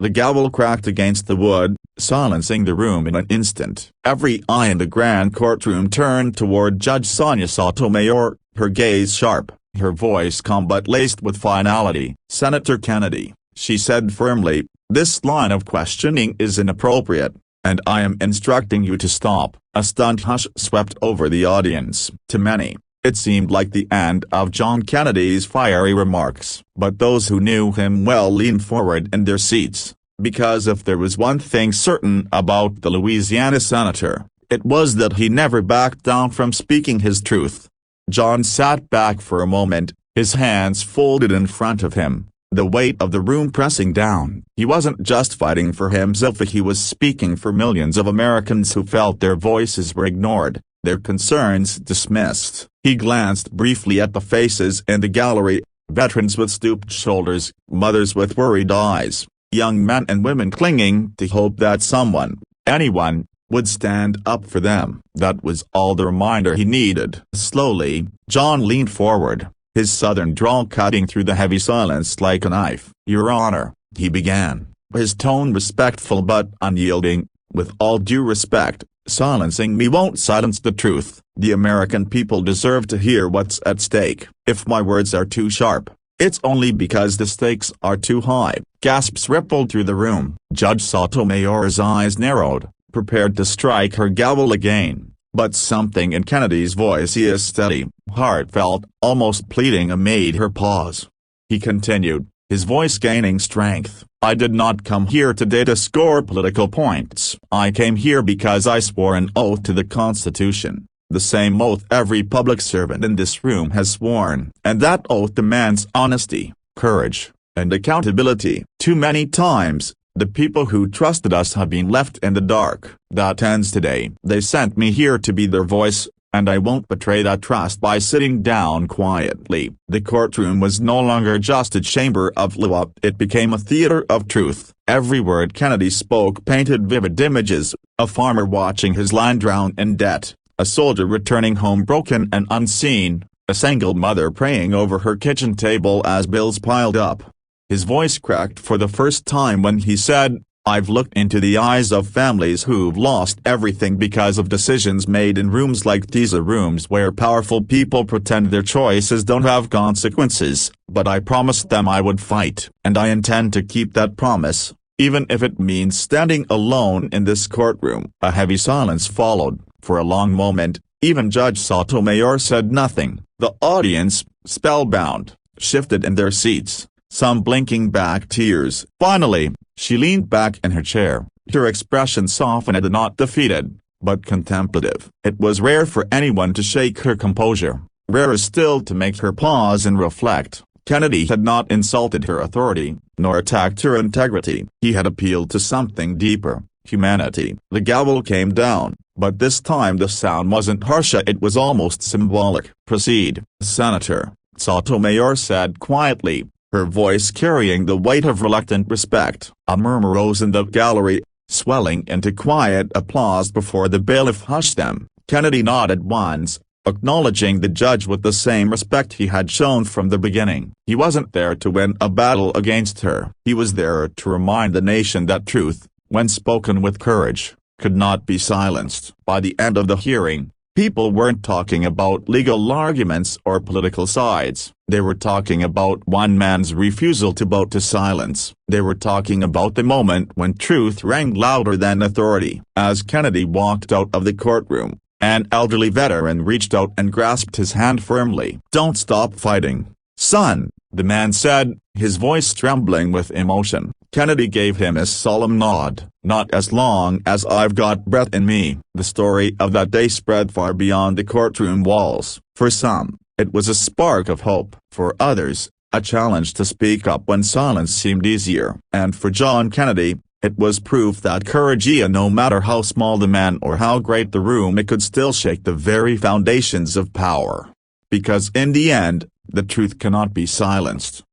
The gavel cracked against the wood, silencing the room in an instant. Every eye in the grand courtroom turned toward Judge Sonia Sotomayor, her gaze sharp, her voice calm but laced with finality. "Senator Kennedy," she said firmly, "this line of questioning is inappropriate, and I am instructing you to stop." A stunned hush swept over the audience. To many, it seemed like the end of John Kennedy's fiery remarks. But those who knew him well leaned forward in their seats, because if there was one thing certain about the Louisiana senator, it was that he never backed down from speaking his truth. John sat back for a moment, his hands folded in front of him, the weight of the room pressing down. He wasn't just fighting for himself, he was speaking for millions of Americans who felt their voices were ignored, their concerns dismissed. He glanced briefly at the faces in the gallery, veterans with stooped shoulders, mothers with worried eyes, young men and women clinging to hope that someone, anyone, would stand up for them. That was all the reminder he needed. Slowly, John leaned forward, his southern drawl cutting through the heavy silence like a knife. "Your Honor," he began, his tone respectful but unyielding, "with all due respect, silencing me won't silence the truth. The American people deserve to hear what's at stake. If my words are too sharp, it's only because the stakes are too high." Gasps rippled through the room. Judge Sotomayor's eyes narrowed, prepared to strike her gavel again. But something in Kennedy's voice, his steady, heartfelt, almost pleading, made her pause. He continued, his voice gaining strength, "I did not come here today to score political points. I came here because I swore an oath to the Constitution, the same oath every public servant in this room has sworn. And that oath demands honesty, courage, and accountability. Too many times, the people who trusted us have been left in the dark. That ends today. They sent me here to be their voice, and I won't betray that trust by sitting down quietly." The courtroom was no longer just a chamber of law, it became a theater of truth. Every word Kennedy spoke painted vivid images: a farmer watching his land drown in debt, a soldier returning home broken and unseen, a single mother praying over her kitchen table as bills piled up. His voice cracked for the first time when he said, "I've looked into the eyes of families who've lost everything because of decisions made in rooms like these, rooms where powerful people pretend their choices don't have consequences, but I promised them I would fight, and I intend to keep that promise, even if it means standing alone in this courtroom." A heavy silence followed. For a long moment, even Judge Sotomayor said nothing. The audience, spellbound, shifted in their seats, some blinking back tears. Finally, she leaned back in her chair, her expression softened, not defeated, but contemplative. It was rare for anyone to shake her composure, rarer still to make her pause and reflect. Kennedy had not insulted her authority, nor attacked her integrity. He had appealed to something deeper, humanity. The gavel came down, but this time the sound wasn't harsh, it was almost symbolic. "Proceed, Senator," Sotomayor said quietly, her voice carrying the weight of reluctant respect. A murmur rose in the gallery, swelling into quiet applause before the bailiff hushed them. Kennedy nodded once, acknowledging the judge with the same respect he had shown from the beginning. He wasn't there to win a battle against her. He was there to remind the nation that truth, when spoken with courage, could not be silenced. By the end of the hearing, people weren't talking about legal arguments or political sides. They were talking about one man's refusal to bow to silence. They were talking about the moment when truth rang louder than authority. As Kennedy walked out of the courtroom, an elderly veteran reached out and grasped his hand firmly. "Don't stop fighting, son," the man said, his voice trembling with emotion. Kennedy gave him a solemn nod. "Not as long as I've got breath in me." The story of that day spread far beyond the courtroom walls. For some, it was a spark of hope. For others, a challenge to speak up when silence seemed easier. And for John Kennedy, it was proof that courage, no matter how small the man or how great the room, it could still shake the very foundations of power. Because in the end, the truth cannot be silenced.